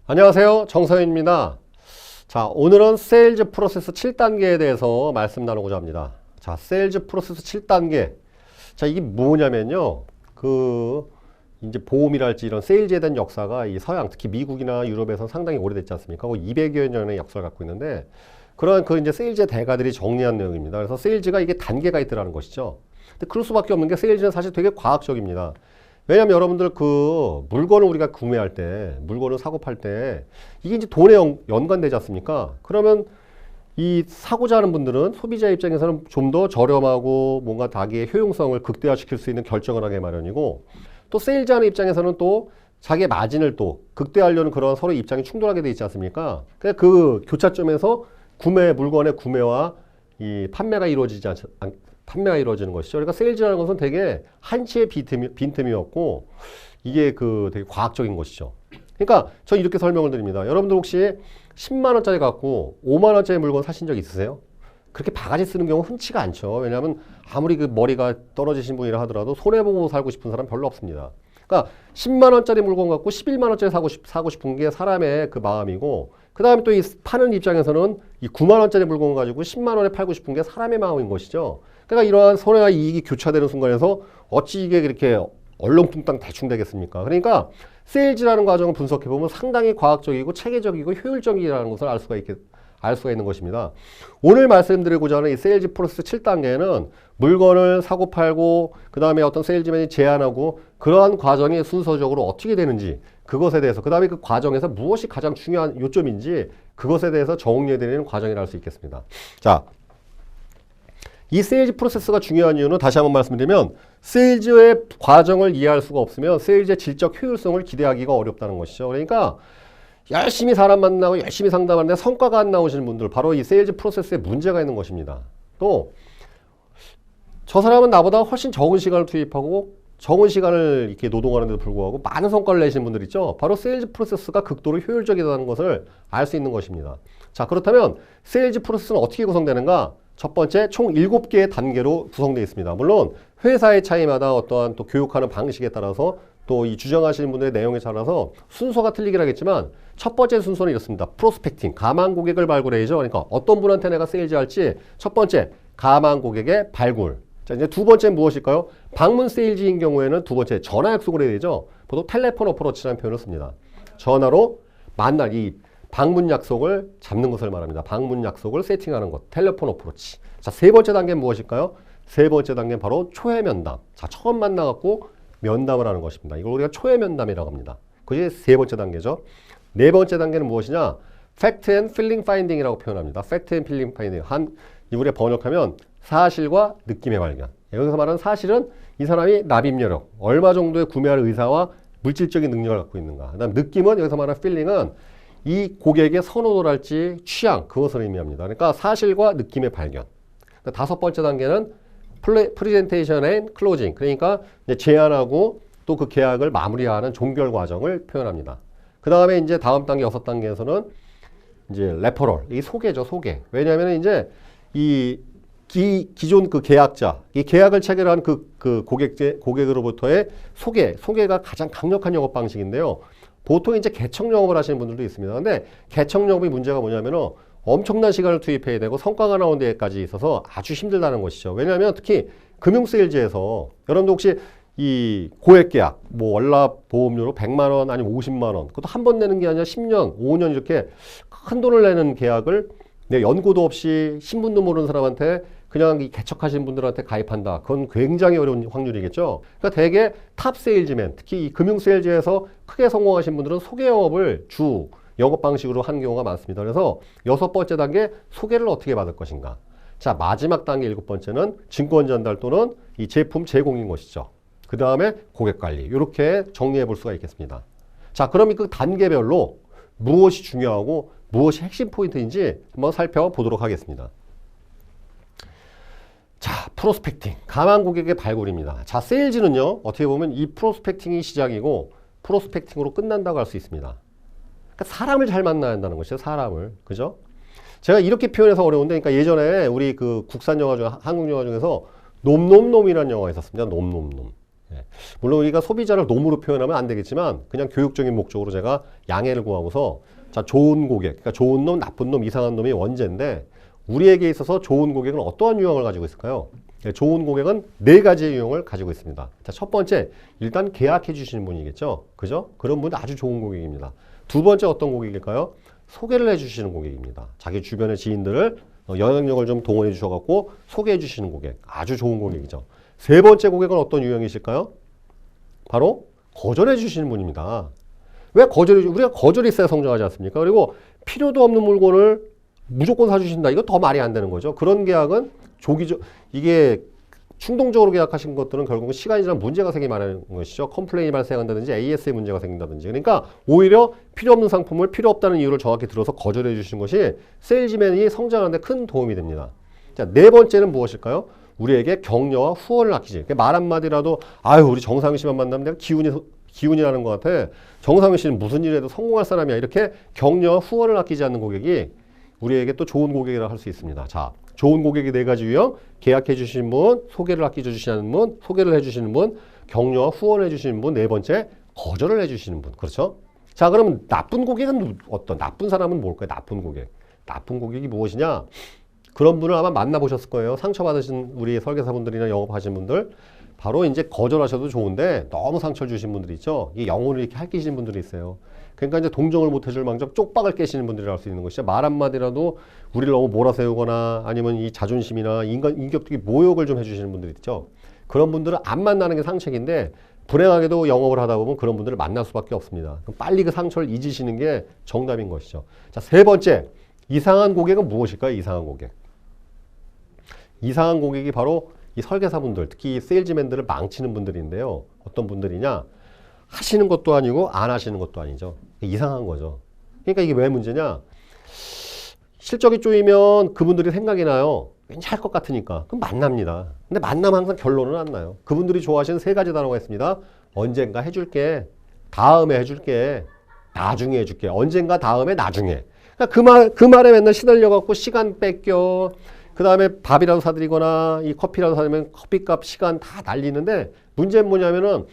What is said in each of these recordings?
안녕하세요. 정서윤입니다. 자, 오늘은 세일즈 프로세스 7단계에 대해서 말씀 나누고자 합니다. 자, 세일즈 프로세스 7단계. 자, 이게 뭐냐면요. 이제 보험이랄지 이런 세일즈에 대한 역사가 이 서양, 특히 미국이나 유럽에서 상당히 오래됐지 않습니까? 200여 년의 역사를 갖고 있는데, 그런 이제 세일즈의 대가들이 정리한 내용입니다. 그래서 세일즈가 이게 단계가 있더라는 것이죠. 근데 그럴 수밖에 없는 게 세일즈는 사실 되게 과학적입니다. 왜냐면 여러분들 물건을 우리가 구매할 때, 물건을 사고 팔 때, 이게 이제 돈에 연관되지 않습니까? 그러면 이 사고자 하는 분들은 소비자 입장에서는 좀 더 저렴하고 뭔가 자기의 효용성을 극대화시킬 수 있는 결정을 하게 마련이고, 또 세일즈하는 입장에서는 또 자기의 마진을 또 극대화하려는 그런 서로 입장이 충돌하게 돼 있지 않습니까? 그 교차점에서 물건의 구매와 이 판매가 판매가 이루어지는 것이죠. 그러니까 세일즈라는 것은 되게 한치의 빈틈이었고, 이게 되게 과학적인 것이죠. 그러니까 전 이렇게 설명을 드립니다. 여러분들 혹시 10만원짜리 갖고 5만원짜리 물건 사신 적 있으세요? 그렇게 바가지 쓰는 경우 흔치가 않죠. 왜냐하면 아무리 머리가 떨어지신 분이라 하더라도 손해보고 살고 싶은 사람 별로 없습니다. 그러니까 10만원짜리 물건 갖고 11만원짜리 사고 싶은 게 사람의 그 마음이고, 그 다음에 또 이 파는 입장에서는 이 9만원짜리 물건 가지고 10만원에 팔고 싶은 게 사람의 마음인 것이죠. 그러니까 이러한 손해와 이익이 교차되는 순간에서 어찌 이게 그렇게 얼렁뚱땅 대충 되겠습니까? 그러니까 세일즈라는 과정을 분석해보면 상당히 과학적이고 체계적이고 효율적이라는 것을 알 수가 있는 것입니다. 오늘 말씀드리고자 하는 이 세일즈 프로세스 7단계는 물건을 사고 팔고 그 다음에 어떤 세일즈맨이 제안하고 그러한 과정이 순서적으로 어떻게 되는지 그것에 대해서, 그 다음에 그 과정에서 무엇이 가장 중요한 요점인지 그것에 대해서 정리해드리는 과정이라 할 수 있겠습니다. 자, 이 세일즈 프로세스가 중요한 이유는 다시 한번 말씀드리면, 세일즈의 과정을 이해할 수가 없으면 세일즈의 질적 효율성을 기대하기가 어렵다는 것이죠. 그러니까 열심히 사람 만나고 열심히 상담하는데 성과가 안 나오시는 분들, 바로 이 세일즈 프로세스에 문제가 있는 것입니다. 또 저 사람은 나보다 훨씬 적은 시간을 투입하고 적은 시간을 이렇게 노동하는데도 불구하고 많은 성과를 내시는 분들 있죠. 바로 세일즈 프로세스가 극도로 효율적이라는 것을 알 수 있는 것입니다. 자, 그렇다면 세일즈 프로세스는 어떻게 구성되는가? 첫 번째, 총 7개의 단계로 구성되어 있습니다. 물론 회사의 차이마다 어떠한 또 교육하는 방식에 따라서 또 이 주장하시는 분들의 내용에 따라서 순서가 틀리긴 하겠지만, 첫 번째 순서는 이렇습니다. 프로스펙팅, 가망 고객을 발굴해야죠. 그러니까 어떤 분한테 내가 세일즈 할지, 첫 번째, 가망 고객의 발굴. 자, 이제 두 번째는 무엇일까요? 방문 세일즈인 경우에는 두 번째, 전화 약속을 해야 되죠. 보통 텔레폰 어프로치라는 표현을 씁니다. 전화로 만날 이 방문 약속을 잡는 것을 말합니다. 방문 약속을 세팅하는 것, 텔레폰 어프로치. 자, 세 번째 단계는 무엇일까요? 세 번째 단계는 바로 초회 면담. 자, 처음 만나갖고 면담을 하는 것입니다. 이걸 우리가 초회 면담이라고 합니다. 그게 세 번째 단계죠. 네 번째 단계는 무엇이냐? Fact and Feeling Finding이라고 표현합니다. Fact and Feeling Finding. 우리가 번역하면 사실과 느낌의 발견. 여기서 말하는 사실은 이 사람이 납입여력, 얼마 정도의 구매할 의사와 물질적인 능력을 갖고 있는가. 그다음 느낌은, 여기서 말하는 feeling은 이 고객의 선호도랄지 취향, 그것을 의미합니다. 그러니까 사실과 느낌의 발견. 그러니까 다섯 번째 단계는 프레젠테이션 앤 클로징. 그러니까 이제 제안하고 또 그 계약을 마무리하는 종결 과정을 표현합니다. 그 다음에 이제 다음 단계, 여섯 단계에서는 이제 레퍼럴, 이 소개죠, 소개. 왜냐하면 이제 기존 그 계약자, 이 계약을 체결한 고객으로부터의 소개가 가장 강력한 영업 방식인데요. 보통 이제 개척 영업을 하시는 분들도 있습니다. 근데 개척 영업의 문제가 뭐냐면은 엄청난 시간을 투입해야 되고 성과가 나온 데까지 있어서 아주 힘들다는 것이죠. 왜냐하면 특히 금융 세일즈에서 여러분도 혹시 이 고액 계약, 뭐 월납 보험료로 100만 원 아니면 50만 원, 그것도 한 번 내는 게 아니라 10년, 5년 이렇게 큰 돈을 내는 계약을 연고도 없이 신분도 모르는 사람한테 그냥 이 개척하신 분들한테 가입한다. 그건 굉장히 어려운 확률이겠죠. 그러니까 대개 탑 세일즈맨, 특히 이 금융 세일즈에서 크게 성공하신 분들은 소개 영업을 주 영업 방식으로 하는 경우가 많습니다. 그래서 여섯 번째 단계, 소개를 어떻게 받을 것인가. 자, 마지막 단계 일곱 번째는 증권 전달 또는 이 제품 제공인 것이죠. 그 다음에 고객 관리. 이렇게 정리해 볼 수가 있겠습니다. 자, 그럼 그 단계별로 무엇이 중요하고 무엇이 핵심 포인트인지 한번 살펴보도록 하겠습니다. 자, 프로스펙팅, 가망 고객의 발굴입니다. 자, 세일즈는요, 어떻게 보면 이 프로스펙팅이 시작이고 프로스펙팅으로 끝난다고 할 수 있습니다. 그러니까 사람을 잘 만나야 한다는 것이죠, 사람을. 그죠? 제가 이렇게 표현해서 어려운데, 그러니까 예전에 우리 그 국산 영화 중에, 한국 영화 중에서 놈놈놈이라는 영화가 있었습니다. 놈놈놈. 예. 물론 우리가 소비자를 놈으로 표현하면 안 되겠지만 그냥 교육적인 목적으로 제가 양해를 구하고서 자, 좋은 고객, 그러니까 좋은 놈, 나쁜 놈, 이상한 놈이 원죄인데 우리에게 있어서 좋은 고객은 어떠한 유형을 가지고 있을까요? 예, 좋은 고객은 네 가지의 유형을 가지고 있습니다. 자, 첫 번째, 일단 계약해 주시는 분이겠죠. 그죠? 그런 분은 아주 좋은 고객입니다. 두 번째 어떤 고객일까요? 소개를 해 주시는 고객입니다. 자기 주변의 지인들을 영향력을 좀 동원해 주셔갖고 소개해 주시는 고객. 아주 좋은 고객이죠. 세 번째 고객은 어떤 유형이실까요? 바로 거절해 주시는 분입니다. 왜 우리가 거절이 있어야 성장하지 않습니까? 그리고 필요도 없는 물건을 무조건 사주신다. 이거 더 말이 안 되는 거죠. 그런 계약은 이게 충동적으로 계약하신 것들은 결국은 시간이 지나면 문제가 생기게 마련하는 것이죠. 컴플레인이 발생한다든지 AS의 문제가 생긴다든지. 그러니까 오히려 필요 없는 상품을 필요 없다는 이유를 정확히 들어서 거절해 주시는 것이 세일즈맨이 성장하는 데 큰 도움이 됩니다. 자, 네 번째는 무엇일까요? 우리에게 격려와 후원을 아끼지. 말 한마디라도 아유 우리 정상윤 씨만 만나면 내가 기운이 나는 것 같아. 정상윤 씨는 무슨 일에도 성공할 사람이야. 이렇게 격려와 후원을 아끼지 않는 고객이 우리에게 또 좋은 고객이라고 할 수 있습니다. 자, 좋은 고객이 네 가지 유형, 계약해 주시는 분, 소개를 아껴 주시는 분, 소개를 해 주시는 분, 격려와 후원을 해 주시는 분, 네 번째 거절을 해 주시는 분. 그렇죠? 자, 그러면 나쁜 고객은 나쁜 사람은 뭘까요? 나쁜 고객. 나쁜 고객이 무엇이냐? 그런 분을 아마 만나보셨을 거예요. 상처받으신 우리 설계사분들이나 영업하신 분들. 바로 이제 거절하셔도 좋은데 너무 상처를 주신 분들이 있죠. 이 영혼을 이렇게 핥히시는 분들이 있어요. 그러니까 이제 동정을 못 해줄 망정 쪽박을 깨시는 분들이라 할 수 있는 것이죠. 말 한마디라도 우리를 너무 몰아세우거나 아니면 이 자존심이나 인격적인 모욕을 좀 해주시는 분들이 있죠. 그런 분들은 안 만나는 게 상책인데 불행하게도 영업을 하다 보면 그런 분들을 만날 수밖에 없습니다. 그럼 빨리 그 상처를 잊으시는 게 정답인 것이죠. 자, 세 번째. 이상한 고객은 무엇일까요? 이상한 고객. 이상한 고객이 바로 이 설계사분들, 특히 세일즈맨들을 망치는 분들인데요. 어떤 분들이냐? 하시는 것도 아니고 안 하시는 것도 아니죠. 이상한 거죠. 그러니까 이게 왜 문제냐? 실적이 쪼이면 그분들이 생각이 나요. 왠지 할 것 같으니까. 그럼 만납니다. 근데 만나면 항상 결론은 안 나요. 그분들이 좋아하시는 세 가지 단어가 있습니다. 언젠가 해줄게. 다음에 해줄게. 나중에 해줄게. 언젠가, 다음에, 나중에. 그러니까 그 말에 맨날 시달려갖고 시간 뺏겨. 그 다음에 밥이라도 사드리거나 이 커피라도 사드리면 커피값, 시간 다 날리는데 문제는 뭐냐면은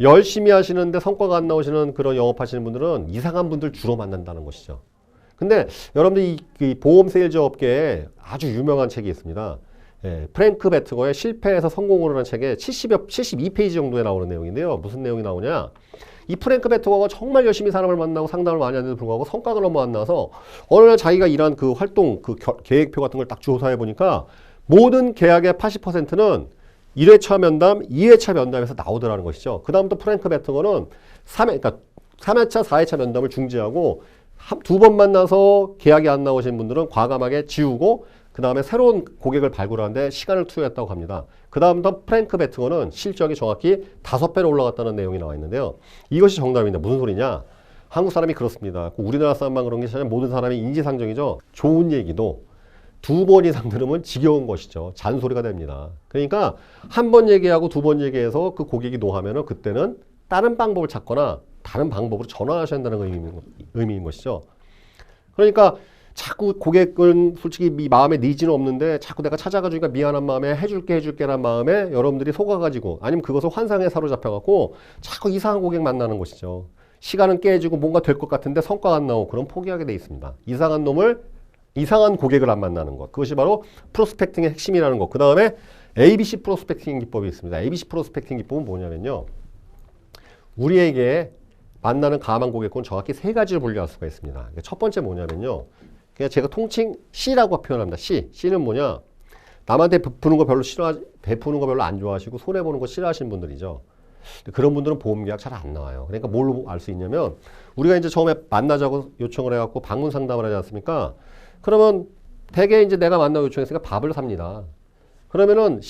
열심히 하시는데 성과가 안 나오시는 그런 영업하시는 분들은 이상한 분들 주로 만난다는 것이죠. 근데 여러분들 이 보험 세일즈 업계에 아주 유명한 책이 있습니다. 예, 프랭크 베트거의 실패에서 성공으로 라는 책에 72페이지 정도에 나오는 내용인데요. 무슨 내용이 나오냐? 이 프랭크 베트거가 정말 열심히 사람을 만나고 상담을 많이 하는데도 불구하고 성과가 너무 안 나서 어느 날 자기가 일한 그 활동, 그 계획표 같은 걸 딱 조사해 보니까 모든 계약의 80%는 1회차 면담, 2회차 면담에서 나오더라는 것이죠. 그 다음부터 프랭크 베트거는 3회차, 4회차 면담을 중지하고 두 번 만나서 계약이 안 나오신 분들은 과감하게 지우고 그 다음에 새로운 고객을 발굴하는데 시간을 투여했다고 합니다. 그 다음부터 프랭크 베트거는 실적이 정확히 5배로 올라갔다는 내용이 나와 있는데요. 이것이 정답입니다. 무슨 소리냐? 한국 사람이 그렇습니다. 우리나라 사람만 그런 게 아니라 모든 사람이 인지상정이죠. 좋은 얘기도 두 번 이상 들으면 지겨운 것이죠. 잔소리가 됩니다. 그러니까 한 번 얘기하고 두 번 얘기해서 그 고객이 노하면은 그때는 다른 방법을 찾거나 다른 방법으로 전환하셔야 한다는 의미인 것이죠. 그러니까 자꾸 고객은 솔직히 마음에 니즈는 없는데 자꾸 내가 찾아가주니까 미안한 마음에 해줄게란 마음에 여러분들이 속아가지고 아니면 그것을 환상에 사로잡혀갖고 자꾸 이상한 고객 만나는 것이죠. 시간은 깨지고 뭔가 될 것 같은데 성과가 안 나오고 그럼 포기하게 돼 있습니다. 이상한 고객을 안 만나는 것. 그것이 바로 프로스펙팅의 핵심이라는 것. 그 다음에 ABC 프로스펙팅 기법이 있습니다. ABC 프로스펙팅 기법은 뭐냐면요. 우리에게 만나는 가망 고객은 정확히 세 가지로 분류할 수가 있습니다. 첫 번째 뭐냐면요. 그냥 제가 통칭 C라고 표현합니다. C는 뭐냐? 남한테 베푸는 거 별로 안 좋아하시고 손해보는 거 싫어하시는 분들이죠. 그런 분들은 보험 계약 잘 안 나와요. 그러니까 뭘로 알 수 있냐면 우리가 이제 처음에 만나자고 요청을 해갖고 방문 상담을 하지 않습니까? 그러면 대개 이제 내가 만나고 요청했으니까 밥을 삽니다. 그러면은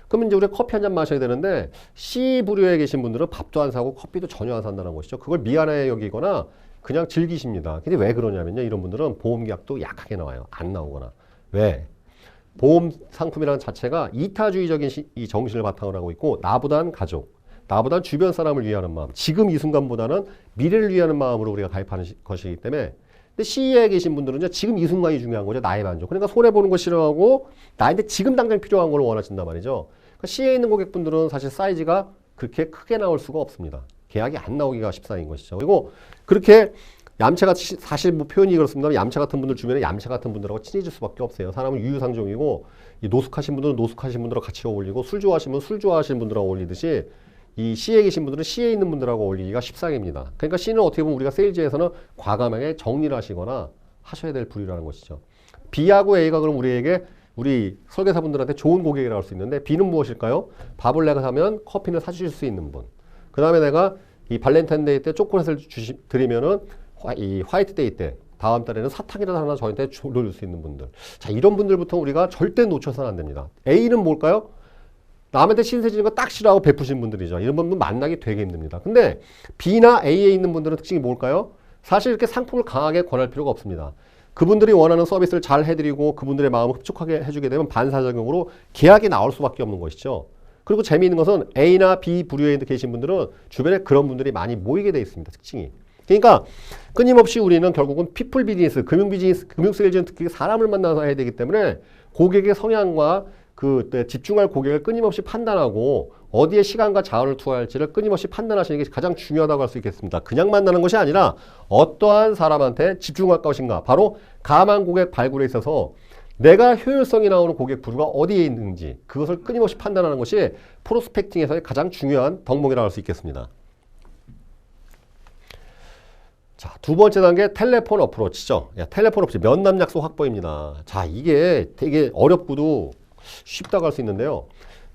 그러면 이제 우리가 커피 한 잔 마셔야 되는데 C 부류에 계신 분들은 밥도 안 사고 커피도 전혀 안 산다는 것이죠. 그걸 미안해 여기거나 그냥 즐기십니다. 근데 왜 그러냐면요. 이런 분들은 보험 계약도 약하게 나와요. 안 나오거나. 왜? 보험 상품이라는 자체가 이타주의적인 이 정신을 바탕으로 하고 있고 나보단 가족, 나보단 주변 사람을 위하는 마음, 지금 이 순간보다는 미래를 위하는 마음으로 우리가 가입하는 것이기 때문에 근데 C에 계신 분들은 지금 이 순간이 중요한 거죠. 나의 만족. 그러니까 손해보는 거 싫어하고 나한테 지금 당장 필요한 걸 원하신단 말이죠. 그러니까 C에 있는 고객분들은 사실 사이즈가 그렇게 크게 나올 수가 없습니다. 계약이 안 나오기가 십상인 것이죠. 그리고 그렇게 얌체 같이 사실 뭐 표현이 그렇습니다만 얌체 같은 분들 주변에 얌체 같은 분들하고 친해질 수밖에 없어요. 사람은 유유상종이고 이 노숙하신 분들은 노숙하신 분들하고 같이 어울리고 술 좋아하시면 술 좋아하시는 분들하고 어울리듯이 이 C에 계신 분들은 C에 있는 분들하고 어울리기가 십상입니다. 그러니까 C는 어떻게 보면 우리가 세일즈에서는 과감하게 정리를 하시거나 하셔야 될 부류라는 것이죠. B하고 A가 그럼 우리 설계사분들한테 좋은 고객이라고 할 수 있는데 B는 무엇일까요? 밥을 내가 사면 커피를 사주실 수 있는 분. 그 다음에 내가 이 발렌타인데이 때 초콜릿을 드리면은 이 화이트데이 때 다음 달에는 사탕이라도 하나 저한테 돌릴 수 있는 분들. 자, 이런 분들부터 우리가 절대 놓쳐서는 안 됩니다. A는 뭘까요? 남한테 신세지는 거 딱 싫어하고 베푸신 분들이죠. 이런 분들 만나기 되게 힘듭니다. 근데 B나 A에 있는 분들은 특징이 뭘까요? 사실 이렇게 상품을 강하게 권할 필요가 없습니다. 그분들이 원하는 서비스를 잘 해드리고 그분들의 마음을 흡족하게 해주게 되면 반사적으로 계약이 나올 수밖에 없는 것이죠. 그리고 재미있는 것은 A나 B 부류에 계신 분들은 주변에 그런 분들이 많이 모이게 돼 있습니다. 특징이. 그러니까 끊임없이 우리는 결국은 피플 비즈니스, 금융 비즈니스, 금융 세일즈는 특히 사람을 만나서 해야 되기 때문에 고객의 성향과 집중할 고객을 끊임없이 판단하고 어디에 시간과 자원을 투하할지를 끊임없이 판단하시는 게 가장 중요하다고 할 수 있겠습니다. 그냥 만나는 것이 아니라 어떠한 사람한테 집중할 것인가. 바로 가망 고객 발굴에 있어서 내가 효율성이 나오는 고객 부류가 어디에 있는지 그것을 끊임없이 판단하는 것이 프로스펙팅에서의 가장 중요한 덕목이라고 할 수 있겠습니다. 자, 두 번째 단계 텔레폰 어프로치죠. 텔레폰 어프로치 면담 약속 확보입니다. 자, 이게 되게 어렵고도 쉽다고 할 수 있는데요.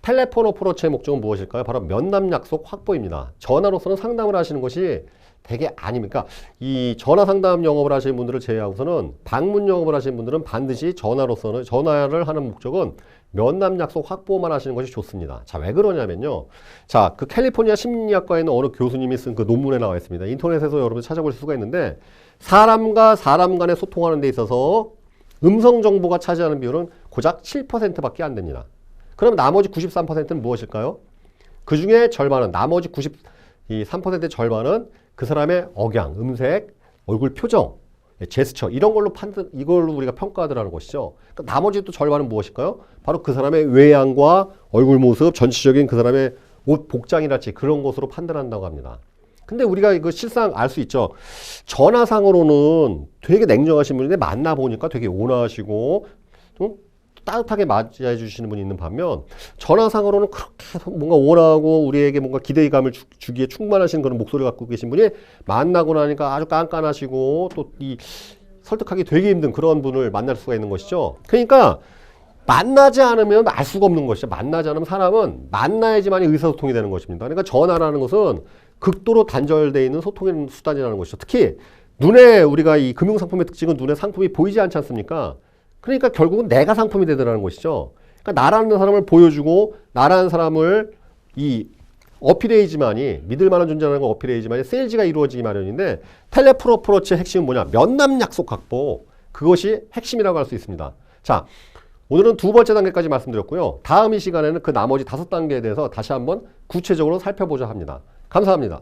텔레폰 어프로치의 목적은 무엇일까요? 바로 면담 약속 확보입니다. 전화로서는 상담을 하시는 것이 되게 아닙니까? 이 전화 상담 영업을 하시는 분들을 제외하고서는 방문 영업을 하시는 분들은 반드시 전화를 하는 목적은 면담 약속 확보만 하시는 것이 좋습니다. 자, 왜 그러냐면요. 자, 그 캘리포니아 심리학과에 있는 어느 교수님이 쓴 그 논문에 나와 있습니다. 인터넷에서 여러분 찾아보실 수가 있는데 사람과 사람 간에 소통하는 데 있어서 음성 정보가 차지하는 비율은 고작 7%밖에 안 됩니다. 그럼 나머지 93%는 무엇일까요? 그 중에 절반은 나머지 93%의 절반은 그 사람의 억양, 음색, 얼굴 표정, 제스처 이런 걸로 이걸로 우리가 평가하더라는 것이죠. 그러니까 나머지 또 절반은 무엇일까요? 바로 그 사람의 외양과 얼굴 모습, 전체적인 그 사람의 옷 복장이랄지 그런 것으로 판단한다고 합니다. 근데 우리가 이거 실상 알 수 있죠. 전화상으로는 되게 냉정하신 분인데 만나보니까 되게 온화하시고 좀 따뜻하게 맞이해 주시는 분이 있는 반면 전화상으로는 그렇게 뭔가 원하고 우리에게 뭔가 기대감을 주기에 충만하신 그런 목소리를 갖고 계신 분이 만나고 나니까 아주 깐깐하시고 또 이 설득하기 되게 힘든 그런 분을 만날 수가 있는 것이죠. 그러니까 만나지 않으면 알 수가 없는 것이죠. 만나지 않으면 사람은 만나야지만이 의사소통이 되는 것입니다. 그러니까 전화라는 것은 극도로 단절되어 있는 소통의 수단이라는 것이죠. 특히 눈에 우리가 이 금융상품의 특징은 눈에 상품이 보이지 않지 않습니까? 그러니까 결국은 내가 상품이 되더라는 것이죠. 그러니까 나라는 사람을 보여주고 나라는 사람을 이 어필해야지만이 믿을 만한 존재라는 걸 어필해야지만이 세일즈가 이루어지기 마련인데 텔레폰 어프로치의 핵심은 뭐냐? 면담 약속 확보. 그것이 핵심이라고 할 수 있습니다. 자, 오늘은 두 번째 단계까지 말씀드렸고요. 다음 이 시간에는 그 나머지 5단계에 대해서 다시 한번 구체적으로 살펴보자 합니다. 감사합니다.